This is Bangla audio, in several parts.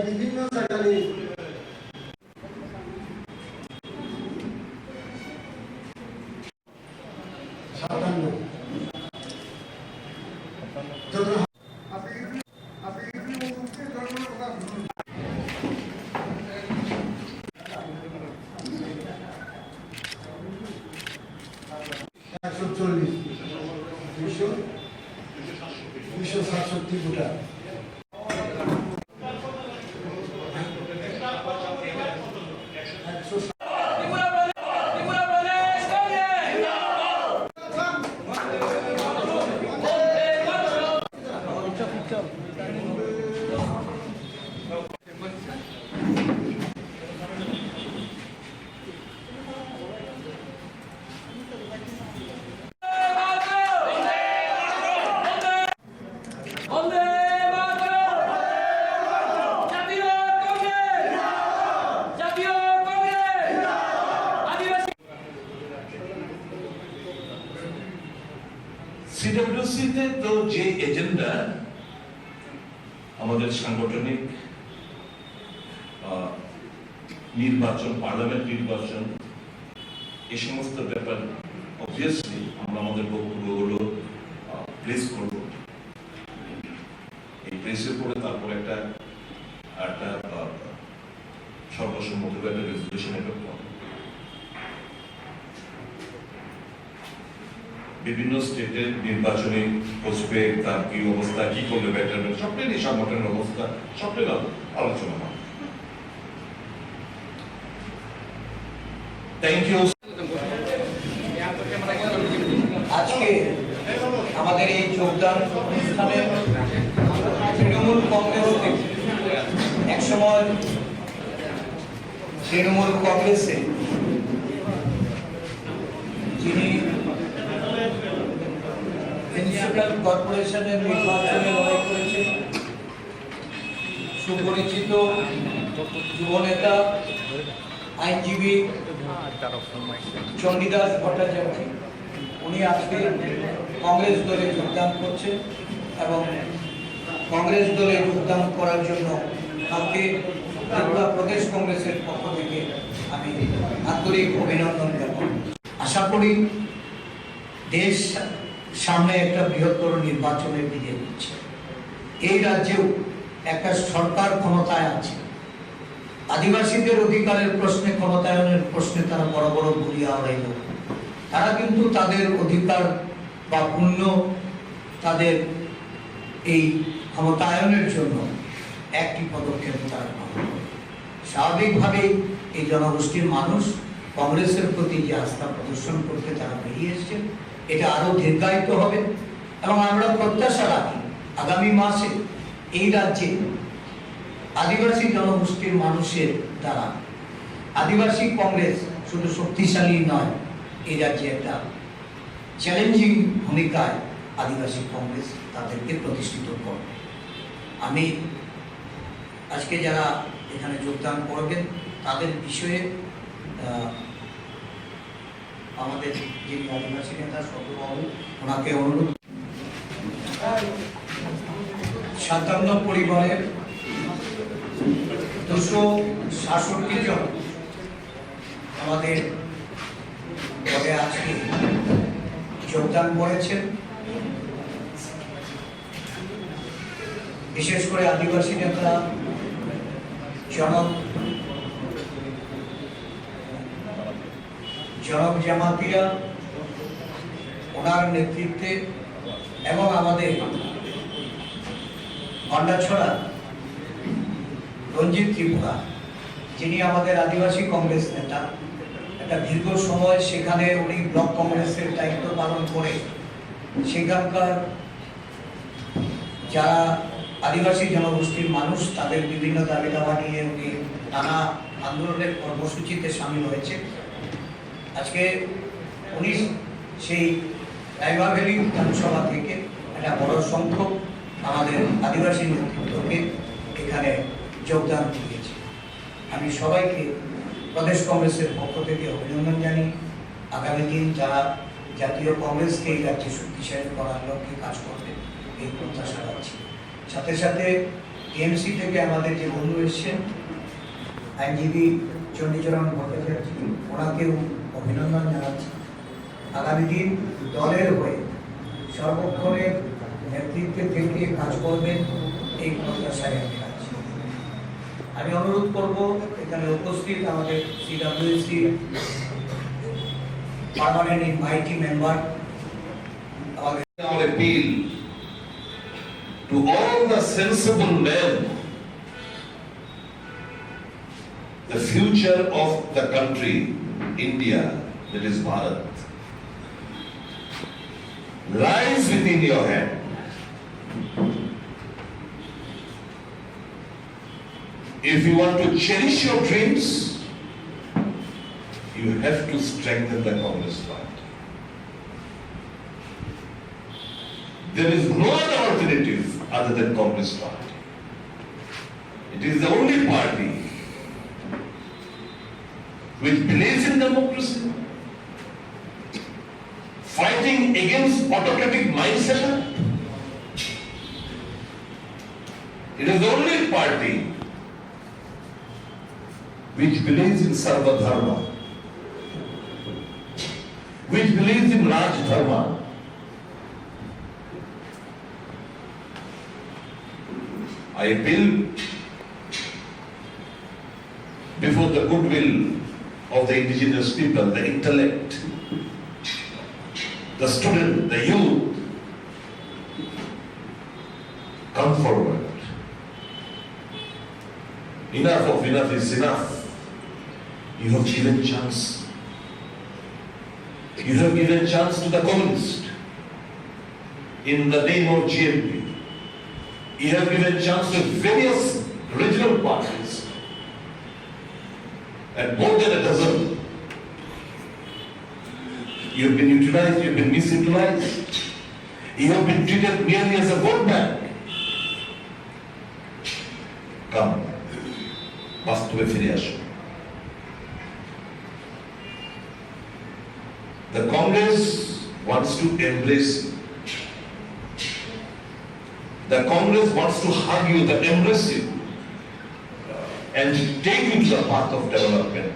বিভিন্ন জায়গায় সিডব্লিউসিতে তো যে এজেন্ডা আমাদের সাংগঠনিক নির্বাচন, পার্লামেন্ট নির্বাচন, এই সমস্ত ব্যাপার অবভিয়াসলি আমরা আমাদের বক্তব্যগুলো প্লেস করব। এই প্লেসের পরে তারপর একটা সর্বসম্মত একটা রেজলিউশন এডপ্ট হবে। বিভিন্ন স্টেটের নির্বাচনে বসবে, তার কি অবস্থা, কি করলে বেটার, সবটাই নিয়ে সংগঠনের অবস্থা সবটাই আলোচনা হবে। Thank you. আজকে আমাদের এই যোগদান অনুষ্ঠানে তৃণমূল কংগ্রেস একসময় তৃণমূল কংগ্রেসে যিনি মিউনিসিপ্যাল কর্পোরেশনের নির্বাচনে লড়াই করেছে, সুপরিচিত যুবনেতা আইনজীবী চণ্ডীদাস ভট্টাচার্য, উনি আজকে কংগ্রেস দলে যোগদান করছেন এবং কংগ্রেস দলে যোগদান করার জন্য তাকে ত্রিপুরা প্রদেশ কংগ্রেসের পক্ষ থেকে আমি আন্তরিক অভিনন্দন জানাই। আশা করি দেশ সামনে একটা বৃহত্তর নির্বাচনের দিকে হচ্ছে। এই রাজ্যেও একটা সরকার ক্ষমতায় আছে, আদিবাসীদের অধিকারের প্রশ্নে, ক্ষমতায়নের প্রশ্নে তারা বড় বড় বলিয়া হইল। তারা কিন্তু তাদের অধিকার বা পুণ্য, তাদের এই ক্ষমতায়নের জন্য একটি পদক্ষেপ তারা গ্রহণ করে। স্বাভাবিকভাবেই এই জনগোষ্ঠীর মানুষ কংগ্রেসের প্রতি যে আস্থা প্রদর্শন করতে তারা বেরিয়ে এসছেন, এটা আরো দীর্ঘায়িত হবে এবং আমরা প্রত্যাশা রাখি আগামী মাসে এই রাজ্যে আদিবাসী জনগোষ্ঠীর মানুষের দ্বারা আদিবাসী কংগ্রেস শুধু শক্তিশালী নয়, এই রাজ্যে একটা চ্যালেঞ্জিং ভূমিকায় আদিবাসী কংগ্রেস তাদেরকে প্রতিষ্ঠিত করবে। আমি আজকে যারা এখানে যোগদান করবেন তাদের বিষয়ে আমাদের যিনি আদিবাসী নেতা সত্যবাবু, ওনাকে অনুরোধ। 57 পরিবারের 266 জন আমাদের দলে আজকে যোগদান করেছেন। বিশেষ করে আদিবাসী নেতা জনক জামাতিয়া, ওনার নেতৃত্বে এবং আমাদের গন্ডাছড়া রঞ্জিত ত্রিপুরা, যিনি আমাদের আদিবাসী কংগ্রেস নেতা, একটা দীর্ঘ সময় সেখানে উনি ব্লক কংগ্রেসের দায়িত্ব পালন করে সেখানকার যারা আদিবাসী জনগোষ্ঠীর মানুষ তাদের বিভিন্ন দাবি দাবা নিয়ে উনি নানা আন্দোলনের কর্মসূচিতে সামিল হয়েছে। আজকে উনি সেই রাইমা ভ্যালি বিধানসভা থেকে একটা বড় সংখ্যক আমাদের আদিবাসী নেতৃত্বকে এখানে যোগদান দিয়েছে। আমি সবাইকে প্রদেশ কংগ্রেসের পক্ষ থেকে অভিনন্দন জানিয়ে আগামী দিন যারা জাতীয় কংগ্রেসকে এই রাজ্যে শক্তিশালী করার লক্ষ্যে কাজ করবে এই প্রত্যাশা রাখছি। সাথে সাথে টিএমসি থেকে আমাদের যে বন্ধু এসছেন আইনজীবী চণ্ডীচরণ ভট্টাচার্য, ওনাকেও অভিনন্দন জানাচ্ছি। আগামী দিন দলের হয়ে সর্বক্ষণের নেতৃত্বে থেকে কাজ করবেন এই প্রত্যাশায় আমি রাখছি। আমি অনুরোধ করব এখানে উপস্থিত আমাদের সিডব্লিউসি পার্মানেন্ট ইনভাইটি মেম্বার আমাদের Our appeal to all the sensible men, the future of the country, India, that is Bharat, lies within your hand. If you want to cherish your dreams, you have to strengthen the Congress party. There is no other alternative other than Congress party. It is the only party which believes in democracy, fighting against autocratic mindset. It is the only party which believes in Sarva Dharma, which believes in Raj Dharma. I appeal before the goodwill of the indigenous people, the intellect, the student, the youth, come forward. Enough is enough. You have given chance. You have given chance to the communist in the name of GMP. You have given chance to various regional parties, and more than a dozen. You have been utilized, you have been misutilized. You have been treated merely as a vote bank. Come, বাস্তবে ফিরে আসুন। The Congress wants to embrace you. The Congress wants to hug you, to embrace you, and take you to the path of development.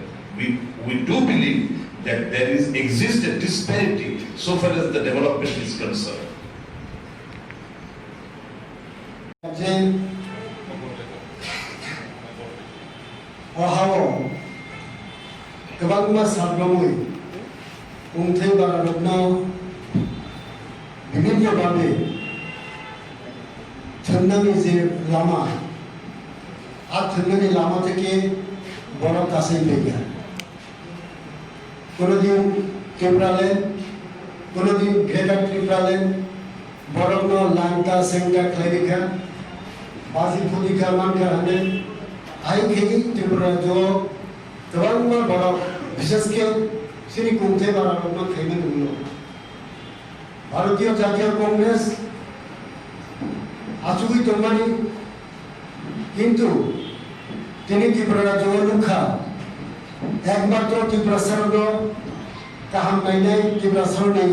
We do believe that there exists a disparity so far as the development is concerned. थन्नानि जे लामा आ थन्नानि लामा থেকে বড় কাছে পেয়ে কোনদিন ত্রিপুরালে কোনদিন গ্রেটার ত্রিপুরালে বড় লাংটা সেংটা খাইরিখা বাজি ফুলিখা মানখা হানে আই খেই ত্রিপুরা जो गोबां बड़ विशेषके श्री कुंथे बारानो खाइनो नुयो भारतीय जातीय कांग्रेस आसुगि तोमानी किंतु তিনি ত্রিপুরা রাজ্যের মুখা একমাত্র ত্রিপুরা সরকার কাহাম নাইনাই ত্রিপুরা সরকার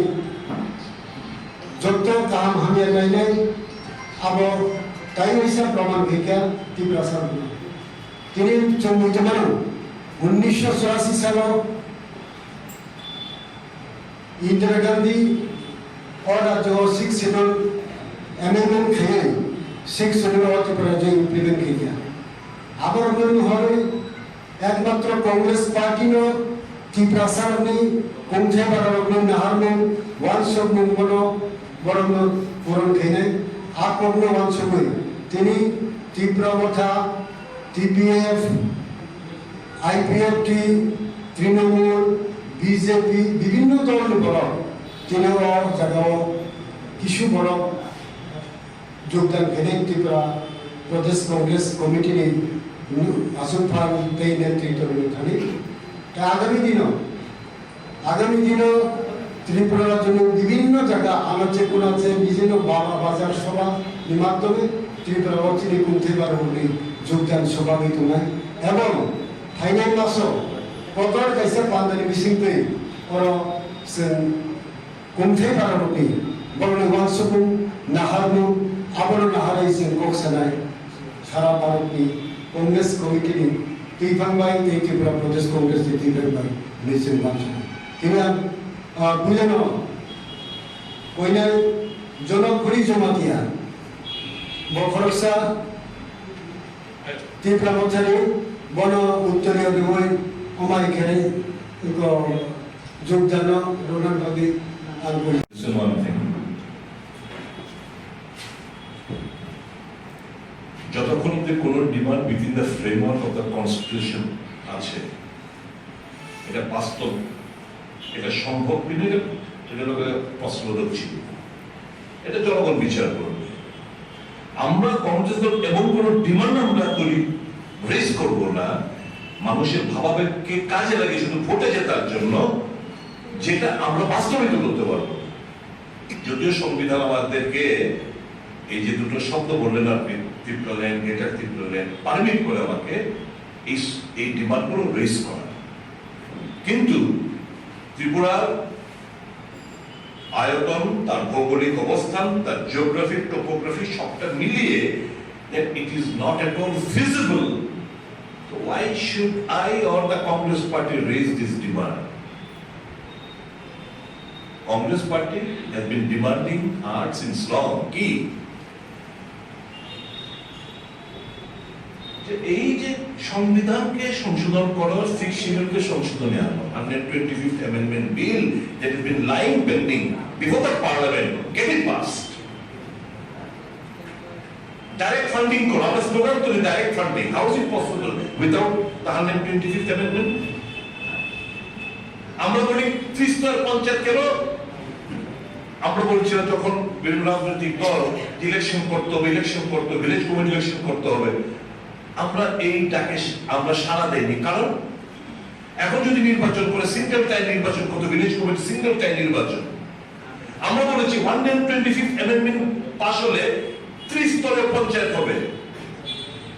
যত কাহাম হামিয়া নাইনাই আবো তাই হিসাব প্রমাণ ভিকা ত্রিপুরা সরকার তিনি চৌমুজমান 1984 সালে इंदिरा गांधी और जो 6 शेड्यूल अमेंडमेंट थे 6 शेड्यूल और ত্রিপুরা जो इम्प्लीमेंट किया আবার মনে হয় একমাত্র কংগ্রেস পার্টি নো ত্রিপুরা সরকার কোনথে বারো নাহারমেন ওয়ানশপ মঙ্গলো বরং পূরণ খেনে আপগ্ন ওয়ানশপে তিনি ত্রিপুরা মথা টিপিএফ আইপিএফটি তৃণমূল বিজেপি বিভিন্ন দল বড় তিনি জায়গাও কিছু বড় যোগদান খেনে ত্রিপুরা प्रदेश कांग्रेस कमिटी ने आसुफान तई नेतृत्व में थानी आगामी दिनों त्रिपुरा जो विभिन्न जगह आनाचे कुनाचे विभिन्न बाबा बाजार सभा माध्यमे त्रिपुरा चिनी कुंथे बारहुली योगदान स्वाभाविक है एवं फाइनल मासो कतर कैसे पांदानी बिसिंगते oro sen kumthai pararupi boroni wansukum naharnu aboro naharai sen koksanai sara pararupi Congress committee Tipangbai Tripura Pradesh Congress Tipangbai nation bansa kina bujano koina jono khuri jamatia bofroksa Tripura mothare bono uttariya bimoy omai khere ko jogdano ronan babi algori. Listen one thing. যতক্ষণ অব্দি কোনো demand within the framework of the constitution আছে, এটা বাস্তব, এটা সম্ভব কিনা, এটা লোকের প্রশ্নবোধক ছিল, এটা জনগণ বিচার করবে। আমরা কংগ্রেস দল এমন কোনো ডিমান্ড আমরা করি রেজ করব না মানুষের ভাবাবেগকে কাজে লাগিয়ে শুধু ভোটে জেতার জন্য, যেটা আমরা বাস্তবিত করতে পারবো। যদিও সংবিধান আমাদেরকে এই যে দুটো শব্দ বললেন আপনি, Tripura land, greater Tripura land, permit করে আমাকে এই ডিমান্ডগুলো রেজ করা, কিন্তু ত্রিপুরার আয়তন, তার ভৌগোলিক অবস্থান, তার জিওগ্রাফি, টোপোগ্রাফি সবটা মিলিয়ে that it is not at all feasible. So why should I or the Congress party raise this demand? Congress party has been demanding hard since long. Key. এই যে সংবিধানকে সংশোধন করার 6 শিডিউলকে সংশোধনে আনো, 125th amendment bill that has been lying pending before the parliament, get it passed. Direct funding করো, আমরা স্লোগান তুলি direct funding. How is it possible without the 125th amendment? আমরা বলি ত্রিস্তর পঞ্চায়েত কেন? আমরা বলছিলাম যখন বিভিন্ন রাজনৈতিক দল ইলেকশন করতে হবে, ভিলেজ কমিটি ইলেকশন করতে হবে, আমরা এই ডাকে আমরা সাড়া দেইনি। কারণ এখন যদি নির্বাচন করে সিঙ্গেল টাইম নির্বাচন করতে, ভিলেজ কমিটি সিঙ্গেল টাইম নির্বাচন, আমরা বলেছি 125th amendment পাস হলে 30 স্তরের পঞ্চায়েত হবে,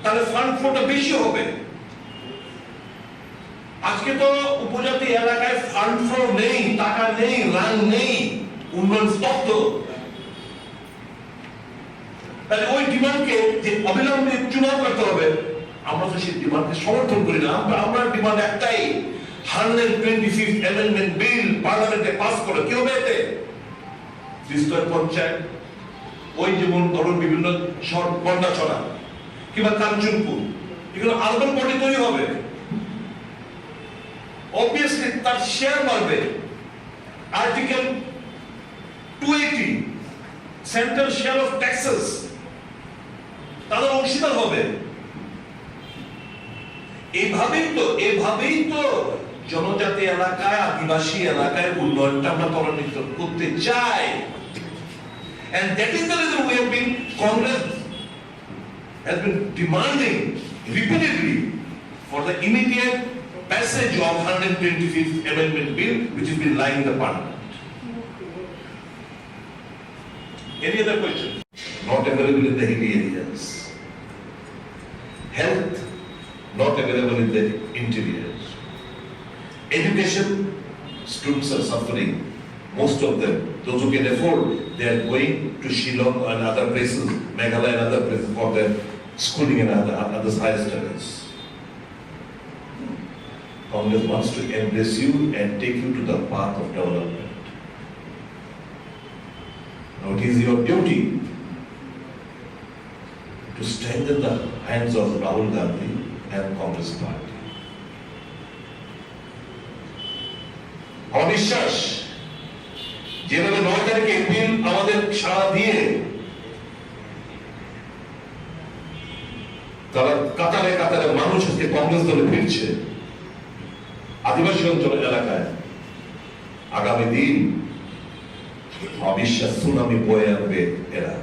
তাহলে ফান্ড ফ্লোটা বেশি হবে। আজকে তো উপজাতি এলাকায় ফান্ড ফ্লো নেই, টাকা নেই, রান নেই, উন্নয়ন স্তব্ধ। তাহলে ওই ডিমান্ডকে যে অবিলম্বে চূড়ান্ত করতে হবে, আমরা তো সেই ডিমান্ডকে সমর্থন করি না। আমরা ডিমান্ড একটাই, 125th amendment বিল পার্লামেন্টে পাস করে কি হবে এতে? ত্রিস্তর পঞ্চায়েত, ওই যেমন ধরুন বিভিন্ন শহর বন্যাছড়া কিংবা কাঞ্চনপুর, এগুলো আরবান বডি তৈরি হবে, অবভিয়াসলি তার শেয়ার বাড়বে। Article 280 central share of taxes, তাদের অংশীদার হবে। এভাবেই তো জনজাতি এলাকায়, আদিবাসী এলাকায় উন্নয়নটা আমরা ত্বরান্বিত করতে চাই। And that is the reason we have been, Congress has been demanding repeatedly for the immediate passage of 125th amendment bill, which has been lying in the parliament. Any other question? Not available in the hilly areas. Health, not available in the interiors. Education, students are suffering. Most of them, those who can afford, they are going to Shillong and other places, Meghalaya and other places for their schooling and other higher studies. Congress wants to embrace you and take you to the path of development. Now it is your duty to strengthen the hands of Rahul Gandhi and Congress party. Our বিশ্বাস, যেভাবে 9 তারিখে এপ্রিল আমাদের সাড়া দিয়ে তারা কাতারে কাতারে মানুষ আজকে কংগ্রেস দলে ফিরছে আদিবাসী অঞ্চল এলাকায়, আগামী দিন অবিশ্বাস সুনামি বয়ে আনবে এরা।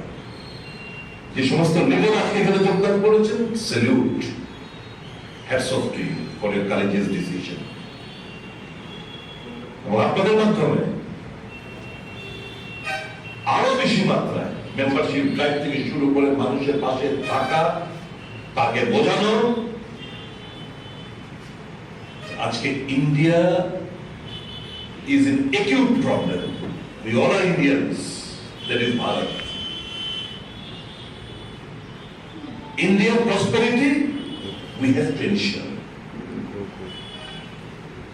যে সমস্ত লিডার আজকে এখানে যোগদান করেছেন, salute, hats off to you for your courageous decision. এবং আপনাদের মাধ্যমে আরো বেশি মাত্রায় মেম্বারশিপ ড্রাইভ থেকে শুরু করে মানুষের পাশে থাকা, তাকে বোঝানো। আজকে India is an acute problem. We all are Indians. That is Bharat. Indian prosperity, we have tension.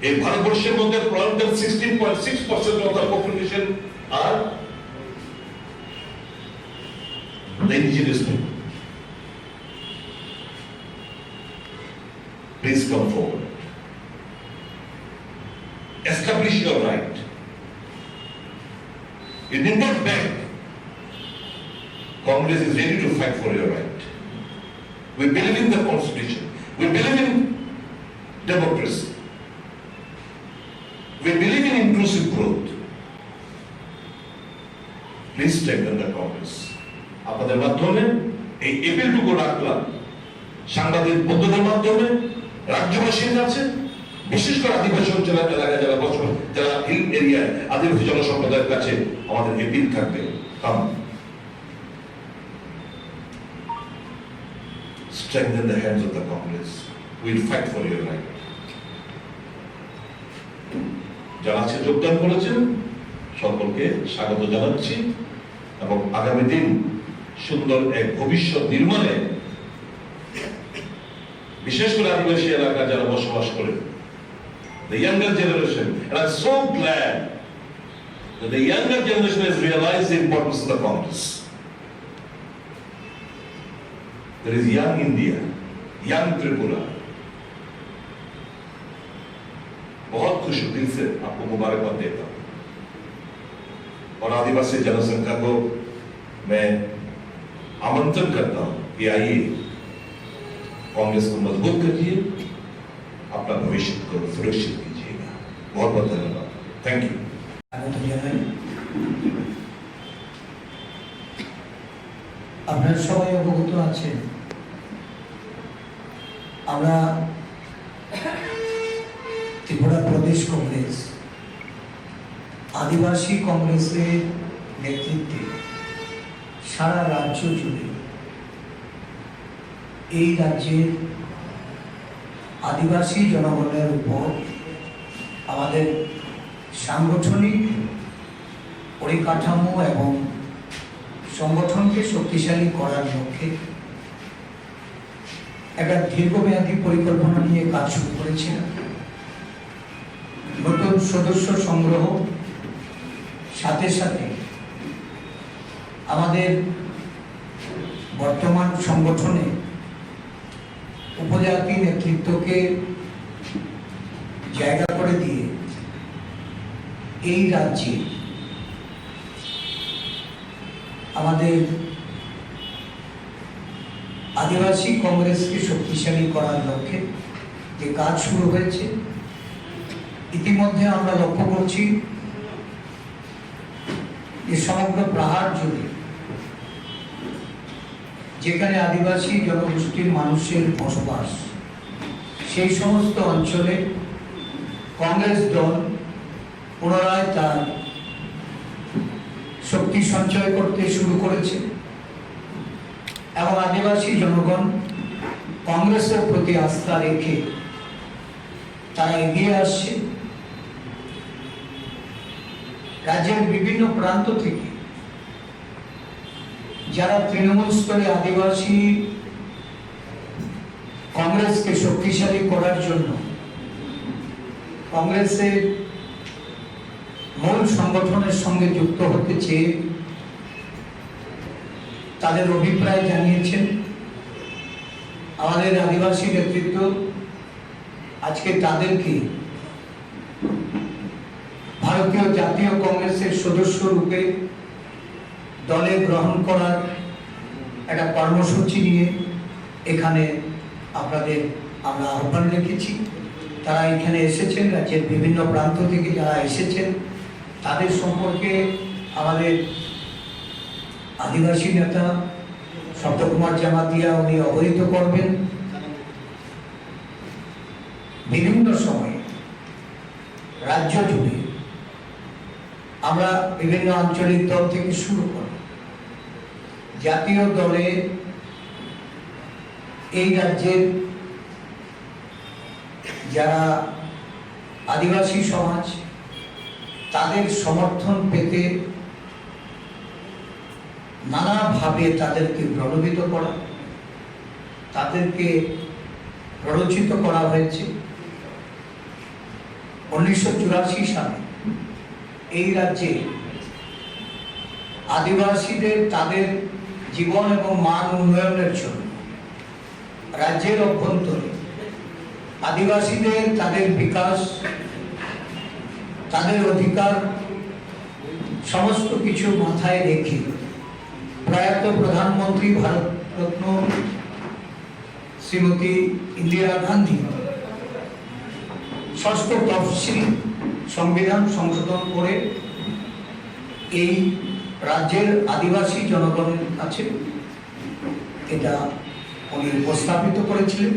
In Bharatbharsher মধ্যে প্রায় 16.6% of the population are the indigenous people. Please come forward. Establish your right. You did not beg. Congress is ready to fight for your right. We believe in the Constitution. We believe in democracy. We believe in inclusive growth. Please strengthen the Congress. আপনাদের মাধ্যমে এই এপিলটুকু রাখলাম সাংবাদিক বন্ধুদের মাধ্যমে রাজ্যবাসীর কাছে, বিশেষ করে আদিবাসী অঞ্চল এলাকায় যারা বসবাস, যারা হিল এরিয়ায় আদিবাসী জনসম্প্রদায়ের কাছে আমাদের এপিল থাকবে, কাম strengthen the hands of the Congress. We'll fight for your right. যারা আছে যোগদান করেছেন সকলকে স্বাগত জানাচ্ছি এবং আগামী দিন সুন্দর এক ভবিষ্যৎ নির্মাণে বিশেষ করে আদিবাসী এলাকায় যারা বসবাস করে the younger generation, and I'm so glad that the younger generation has realized the importance of the Congress. There is young India, young Tripura. बहुत खुश हूं दिल से आपको मुबारकबाद देता हूं और आदिवासी जनसंख्या को मैं आमंत्रण करता हूं कि आइए कांग्रेस को मजबूत करिए, अपना भविष्य को सुरक्षित कीजिएगा। बहुत बहुत धन्यवाद। Thank you. আপনারা সবাই অবগত আছেন আমরা ত্রিপুরা প্রদেশ কংগ্রেস আদিবাসী কংগ্রেসের নেতৃত্বে সারা রাজ্য জুড়ে এই রাজ্যের আদিবাসী জনগণের উপর আমাদের সাংগঠনিক পরিকাঠামো এবং সংগঠনকে শক্তিশালী করার লক্ষ্যে একটা দীর্ঘমেয়াদী পরিকল্পনা নিয়ে কাজ শুরু করেছিলাম। নতুন সদস্য সংগ্রহ, সাথে সাথে আমাদের বর্তমান সংগঠনে উপজাতি নেতৃত্বকে জায়গা করে দিয়ে এই রাজ্যে আমাদের আদিবাসী কংগ্রেসকে শক্তিশালী করার লক্ষ্যে যে কাজ শুরু হয়েছে, ইতিমধ্যে আমরা লক্ষ্য করছি যে সমগ্র পাহাড় জুড়ে যেখানে আদিবাসী জনগোষ্ঠীর মানুষের বসবাস, সেই সমস্ত অঞ্চলে কংগ্রেস দল পুনরায় তার শক্তি সঞ্চয় করতে শুরু করেছে এবং আদিবাসী জনগণ কংগ্রেসের প্রতি আস্থা রেখে তারা এগিয়ে আসছে। রাজ্যের বিভিন্ন প্রান্ত থেকে যারা তৃণমূল স্তরে আদিবাসী কংগ্রেসকে শক্তিশালী করার জন্য কংগ্রেসের মূল সংগঠনের সঙ্গে যুক্ত হতে চেয়ে তাদের অভিপ্রায় জানিয়েছেন, আমাদের আদিবাসী নেতৃত্ব আজকে তাদেরকে ভারতীয় জাতীয় কংগ্রেসের সদস্য রূপে দলে গ্রহণ করার একটা কর্মসূচি নিয়ে এখানে আপনাদের আমরা আহ্বান রেখেছি। তারা এখানে এসেছেন, রাজ্যের বিভিন্ন প্রান্ত থেকে যারা এসেছেন তাদের সম্পর্কে আমাদের আদিবাসী নেতা সপ্তকুমার জামাতিয়া উনি অবহিত করবেন। বিভিন্ন সময়ে রাজ্য জুড়ে আমরা বিভিন্ন আঞ্চলিক দল থেকে শুরু করে জাতীয় দলে এই রাজ্যের যারা আদিবাসী সমাজ তাদের সমর্থন পেতে নানাভাবে তাদেরকে প্রলোভিত করা, তাদেরকে প্ররোচিত করা হয়েছে। 1984 সালে এই রাজ্যে আদিবাসীদের তাদের জীবন এবং মান উন্নয়নের জন্য রাজ্যের অভ্যন্তরে আদিবাসীদের তাদের বিকাশ, তাদের অধিকার সমস্ত কিছু মাথায় রেখে প্রয়াত প্রধানমন্ত্রী ভারতরত্ন শ্রীমতী ইন্দিরা গান্ধী ষষ্ঠ তফসিল সংবিধান সংশোধন করে এই রাজ্যের আদিবাসী জনগণের কাছে এটা উনি উপস্থাপিত করেছিলেন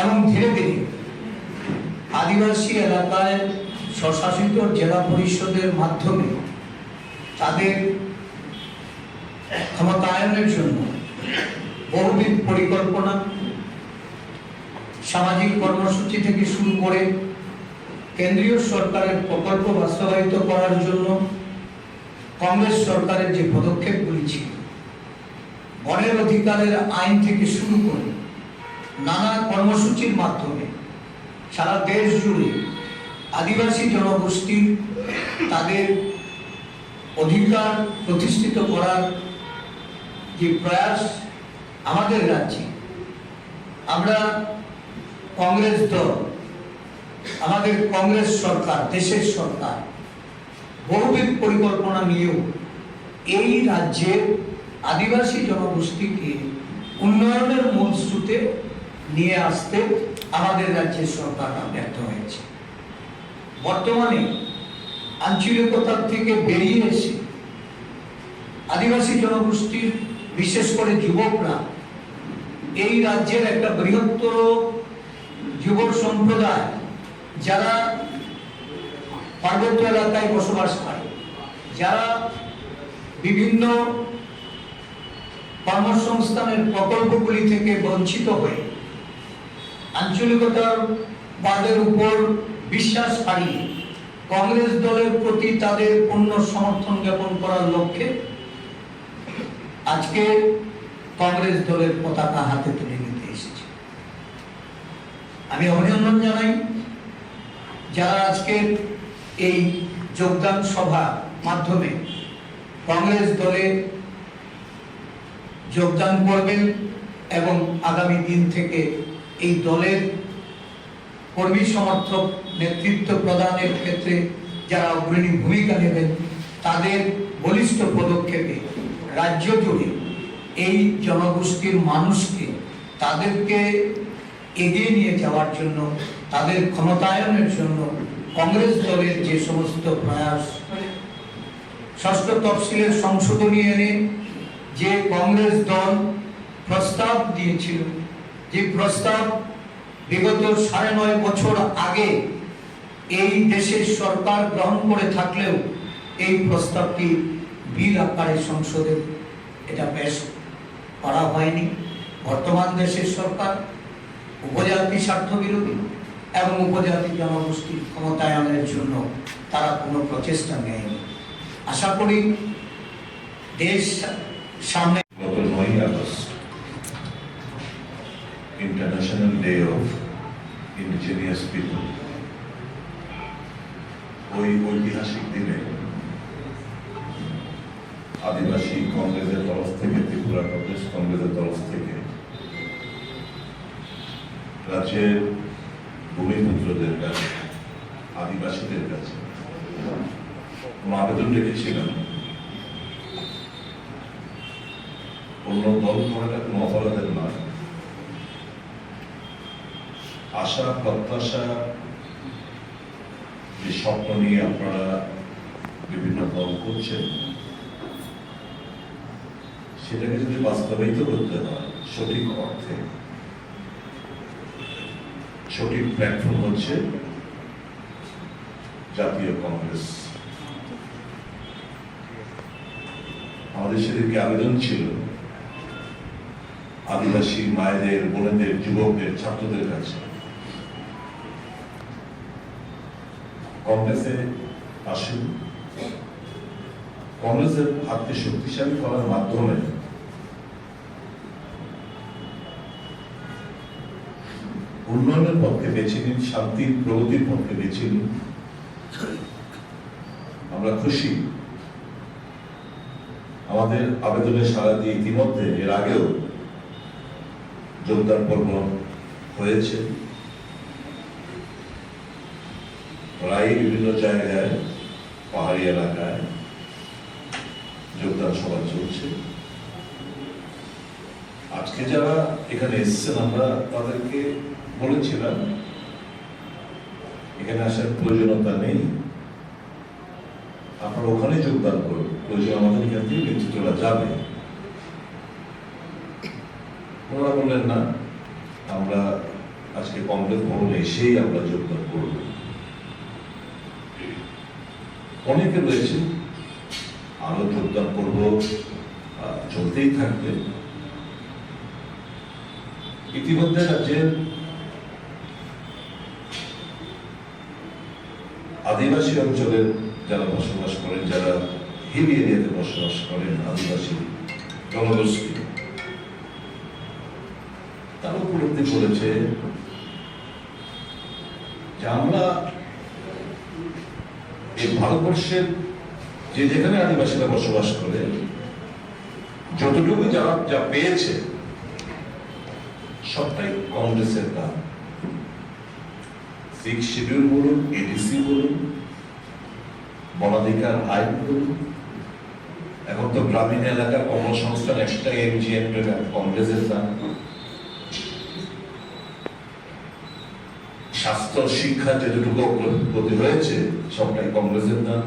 এবং ধীরে ধীরে আদিবাসী এলাকায় স্বশাসিত জেলা পরিষদের মাধ্যমে তাদের ক্ষমতায়নের জন্য বহুবিধ পরিকল্পনা, সামাজিক কর্মসূচি থেকে শুরু করে কেন্দ্রীয় সরকারের প্রকল্প বাস্তবায়িত করার জন্য কংগ্রেস সরকারের যে পদক্ষেপগুলি ছিল, বনের অধিকারের আইন থেকে শুরু করে নানা কর্মসূচির মাধ্যমে সারা দেশ জুড়ে আদিবাসী জনগোষ্ঠীর তাদের অধিকার প্রতিষ্ঠিত করার যে প্রয়াস আমাদের রাজ্যে, আমরা কংগ্রেস দল, আমাদের কংগ্রেস সরকার, দেশের সরকার বহুবিধ পরিকল্পনা নিয়েও এই রাজ্যের আদিবাসী জনগোষ্ঠীকে উন্নয়নের মূল স্রোতে নিয়ে আসতে আমাদের রাজ্যের সরকার ব্যর্থ হয়েছে। বর্তমানে আঞ্চলিকতার থেকে বেরিয়ে এসে আদিবাসী জনগোষ্ঠীর বিশেষ করে যুবকরা এই রাজ্যের একটা বৃহত্তর যুবক সম্প্রদায় যারা পার্বত্য এলাকায় বসবাস করে, যারা বিভিন্ন কর্মসংস্থানের প্রকল্পগুলি থেকে বঞ্চিত হয়ে আঞ্চলিকতার বাদের উপর বিশ্বাস হারিয়ে কংগ্রেস দলের প্রতি তাদের পূর্ণ সমর্থন জ্ঞাপন করার লক্ষ্যে আজকে কংগ্রেস দলের পতাকা হাতে তুলে নিতে এসেছে। আমি অভিনন্দন জানাই যারা আজকে এই যোগদান সভার মাধ্যমে কংগ্রেস দলে যোগদান করবেন এবং আগামী দিন থেকে এই দলের কর্মী সমর্থক নেতৃত্ব প্রদানের ক্ষেত্রে যারা অগ্রণী ভূমিকা নেবেন, তাদের বলিষ্ঠ পদক্ষেপে রাজ্য জুড়ে এই জনগোষ্ঠীর মানুষকে তাদেরকে এগিয়ে নিয়ে যাওয়ার জন্য, তাদের ক্ষমতায়নের জন্য কংগ্রেস দলের যে সমস্ত প্রয়াস, ষষ্ঠ তফসিলের সংশোধনী এনে যে কংগ্রেস দল প্রস্তাব দিয়েছিল, যে প্রস্তাব বিগত 9.5 বছর আগে এই দেশের সরকার গ্রহণ করে থাকলেও এই প্রস্তাবটি বিল আকারে সংসদে এটা পেশ করা হয়নি। বর্তমান দেশের সরকার উপজাতি স্বার্থ বিরোধী এবং উপজাতি জনগোষ্ঠীর ক্ষমতায়নের জন্য তারা কোনো প্রচেষ্টা নেয়নি। আশা করি দেশ সামনে গত 9ই August international day of indigenous people, ওই ঐতিহাসিক দিনে আদিবাসী কংগ্রেসের তরফ থেকে, ত্রিপুরা প্রদেশ কংগ্রেসের তরফ থেকে রাজ্যের ভূমিপুত্রদের কাছে, আদিবাসীদের কাছে আবেদন রেখেছিলাম, অন্য দল করাটা কোনো অপরাধের নয়। আশা প্রত্যাশা, যে স্বপ্ন নিয়ে আপনারা বিভিন্ন দল করছেন, সেটাকে যদি বাস্তবায়িত করতে হয় সঠিক অর্থে, সঠিক প্ল্যাটফর্ম হচ্ছে জাতীয় কংগ্রেস। আমাদের সেদিকে আবেদন ছিল আদিবাসী মায়েদের, বোনেদের, যুবকদের, ছাত্রদের কাছে, কংগ্রেসে আসেন, কংগ্রেসের হাতকে শক্তিশালী করার মাধ্যমে উন্নয়নের পক্ষে বেছে নিন, শান্তির প্রগতির পক্ষে বেছে নিন। আমরা খুশি আমাদের আবেদনে সাড়া দিয়ে ইতিমধ্যে এর আগেও যোগদান পর্ব হয়েছে, প্রায় বিভিন্ন জায়গায় পাহাড়ি এলাকায় যোগদান সভা চলছে। আজকে যারা এখানে এসেছেন আমরা তাদেরকে বলেছিলাম এখানে আসার প্রয়োজনীয়তা নেই, আপনারা ওখানে যোগদান করুন, প্রয়োজন আমাদের এখান থেকে নেতৃত্বরা যাবে। ওনারা বললেন না, আমরা আজকে কংগ্রেস ভবনে এসেই আমরা যোগদান করব। অনেকে রয়েছে আরো যোগদান করব, চলতেই থাকবে। ইতিমধ্যে রাজ্যের আদিবাসী অঞ্চলের যারা বসবাস করেন, যারা হিল এরিয়াতে বসবাস করেন, আদিবাসী জনগোষ্ঠী, তারা উপলব্ধি করেছে যে আমরা এই ভারতবর্ষের যে যেখানে আদিবাসীরা বসবাস করে যতটুকু যারা যা পেয়েছে সবটাই কংগ্রেসের দাম। 6 শিডিউল বলুন, এডিসি বলুন, বনাধিকার আইন বলুন, এখন তো গ্রামীণ এলাকার কর্মসংস্থান একটা এমজিএম কংগ্রেসের দাম। স্বাস্থ্য শিক্ষা যেটুকু অগ্রগতি হয়েছে সবটাই কংগ্রেসের দাম।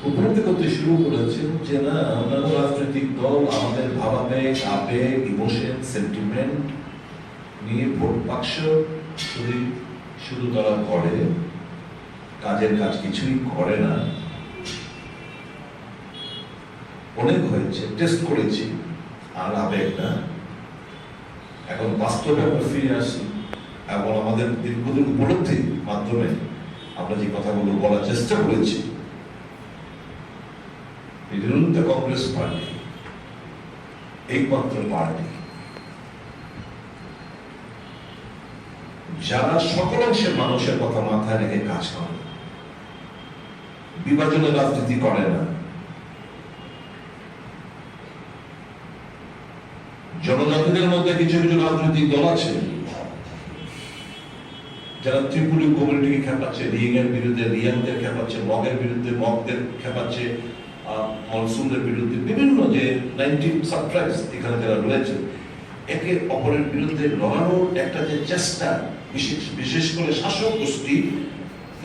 উপলব্ধি করতে শুরু করেছেন যে না, অন্যান্য রাজনৈতিক দল আমাদের ভাবাবেগ, আবেগ, ইমোশন, সেন্টিমেন্ট নিয়ে ভোট বাক্স শুধু তারা করে, কাজের কাজ কিছুই করে না। অনেক হয়েছে, টেস্ট করেছি, আর আবেগ না। এখন বাস্তবে আমরা ফিরে আসি এবং আমাদের দীর্ঘদিন উপলব্ধির মাধ্যমে আমরা যে কথাগুলো বলার চেষ্টা করেছি, কংগ্রেস পার্টি একমাত্র পার্টি যারা সকল অংশের মানুষের কথা মাথায় রেখে কাজ করে, বিভাজনের রাজনীতি করে না, জনজাতিদের মধ্যে কিছু কিছু রাজনৈতিক দল আছে যারা ত্রিপুরী কমিউনিটিকে খেপাচ্ছে, রিয়াংয়ের বিরুদ্ধে রিয়াংদের খেপাচ্ছে, মগের বিরুদ্ধে মগদের খেপাচ্ছে, মনসুনদের বিরুদ্ধে বিভিন্ন যে 19 সাবট্রাইবস এখানে যারা রয়েছে, একে অপরের বিরুদ্ধে লড়ানোর একটা যে চেষ্টা, বিশেষ করে শাসক গোষ্ঠী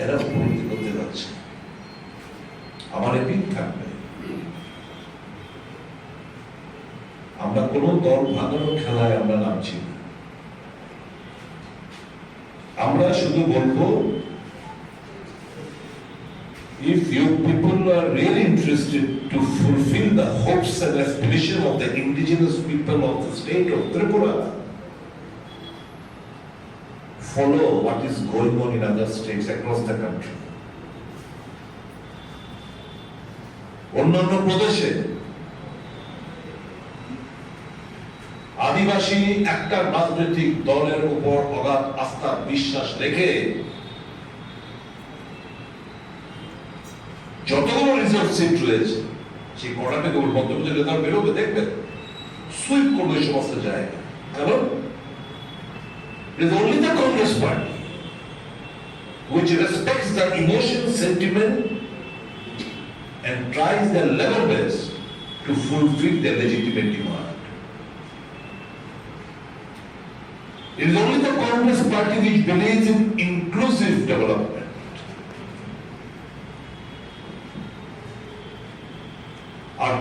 এরা উপলব্ধি করতে যাচ্ছে। আমার এপিল থাকবে, আমরা কোন দল ভাঙানোর খেলায় আমরা নামছি না। আমরা শুধু বলবো, if you people are really interested to fulfill the hopes and aspirations of the indigenous people of the state of Tripura, follow what is going on in other states across the country. অন্যান্য প্রদেশে আদিবাসী একটা রাজনৈতিক দলের উপর অগাধ আস্থা বিশ্বাস রেখে যতগুলো রিজার্ভ সিট রয়েছে সেই কটাকে কেবল মধ্যপ্রদেশের রেজাল্ট বেরোবে, দেখবেন সুইপ করবে এই সমস্ত জায়গা। কারণ it is only the Congress party which respects the emotion, sentiment and tries their level best to fulfill their legitimate demand. It is only the Congress party which believes in inclusive development. আর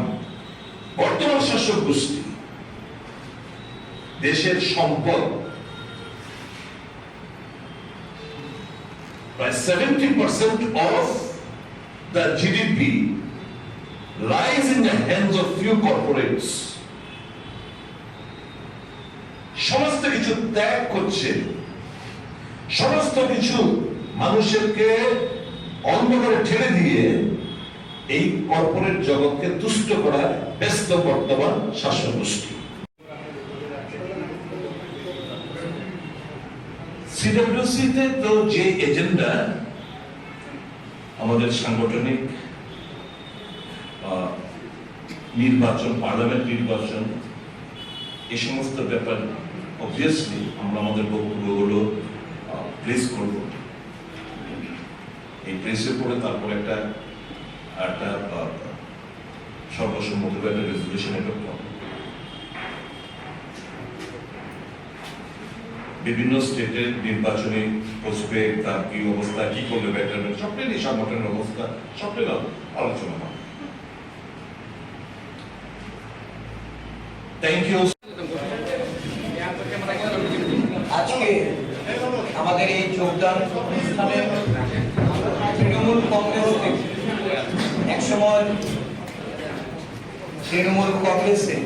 বর্তমান শাসক গোষ্ঠী দেশের সম্পদ প্রায় 70% of the GDP lies in the hands of few corporates. সমস্ত কিছু ত্যাগ করছে সমস্ত কিছু মানুষকে অন্ধকারে ঠেলে দিয়ে এই কর্পোরেট জগৎকে তুষ্ট করার ব্যস্ত বর্তমান শাসক গোষ্ঠী। সিডব্লিউসিতে তো যে এজেন্ডা আমাদের সাংগঠনিক নির্বাচন, পার্লামেন্ট নির্বাচন, এই সমস্ত ব্যাপার অবভিয়াসলি আমরা আমাদের বক্তব্যগুলো প্রেস করব। এই প্রেসের পরে তারপর একটা সর্বসম্মত একটা রেজলিউশন এডপ্ট হবে। বিভিন্ন স্টেটের নির্বাচনী প্রসপেক্ট, তার কি অবস্থা, কি করলে বেটার, সবটাই নিয়ে সংগঠনের অবস্থা সবটাই আলোচনা হবে। Thank you. আজকে আমাদের এই যোগদান অনুষ্ঠানে তৃণমূল কংগ্রেস থেকে একসময় তৃণমূল কংগ্রেসে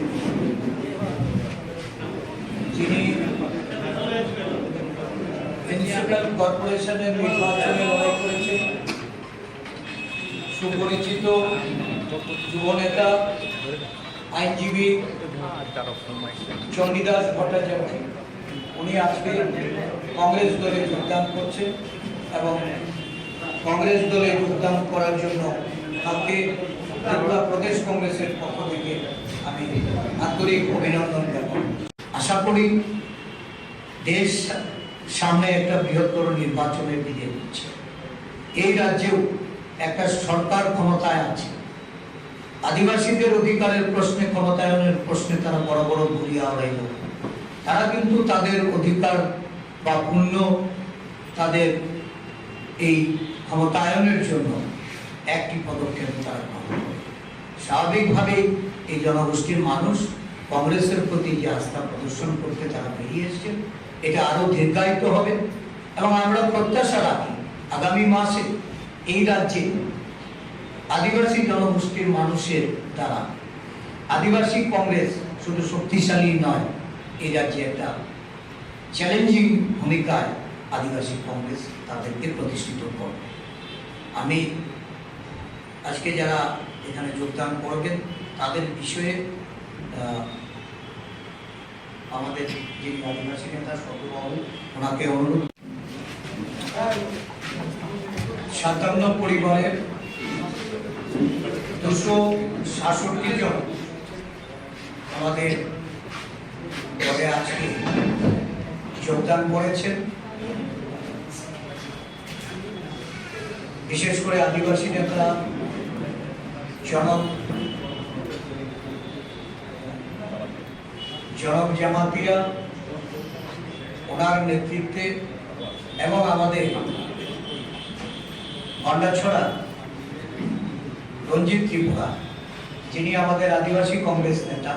যিনি মিউনিসিপ্যাল কর্পোরেশনের নির্বাচনে লড়াই করেছেন, সুপরিচিত যুবনেতা আইনজীবী চণ্ডীদাস ভট্টাচার্য, উনি আজকে কংগ্রেস দলে যোগদান করছেন এবং কংগ্রেস দলে যোগদান করার জন্য তাকে ত্রিপুরা প্রদেশ কংগ্রেসের পক্ষ থেকে আমি আন্তরিক অভিনন্দন জ্ঞাপন। আশা করি দেশ সামনে একটা বৃহত্তর নির্বাচনের দিকে হচ্ছে। এই রাজ্যেও একটা সরকার ক্ষমতায় আছে। আদিবাসীদের অধিকারের প্রশ্নে, ক্ষমতায়নের প্রশ্নে তারা বড় বড় ঘুরিয়া উড়াইল। তারা কিন্তু তাদের অধিকার বা পুণ্য, তাদের এই ক্ষমতায়নের জন্য একটি পদক্ষেপ তারা গ্রহণ করে। স্বাভাবিকভাবেই এই জনগোষ্ঠীর মানুষ কংগ্রেসের প্রতি যে আস্থা প্রদর্শন করতে তারা বেরিয়ে এসছে, এটা আরো দীর্ঘায়িত হবে এবং আমরা প্রত্যাশা রাখি আগামী মাসে এই রাজ্যে আদিবাসী জনগোষ্ঠীর মানুষের দ্বারা আদিবাসী কংগ্রেস শুধু শক্তিশালী নয়, এই রাজ্যে একটা চ্যালেঞ্জিং ভূমিকায় আদিবাসী কংগ্রেস তাদেরকে প্রতিষ্ঠিত করবে। আমি আজকে যারা এখানে যোগদান করবেন তাদের বিষয়ে আমাদের যে আদিবাসী নেতা সর্ববাবু, ওনাকে অনুরোধ। 57 পরিবারের 266 জন আমাদের দলে আজকে যোগদান করেছেন। বিশেষ করে আদিবাসী নেতা জনক জামাতিয়া, ওনার নেতৃত্বে এবং আমাদের ভান্ডাছড়া রঞ্জিত ত্রিপুরা, যিনি আমাদের আদিবাসী কংগ্রেস নেতা,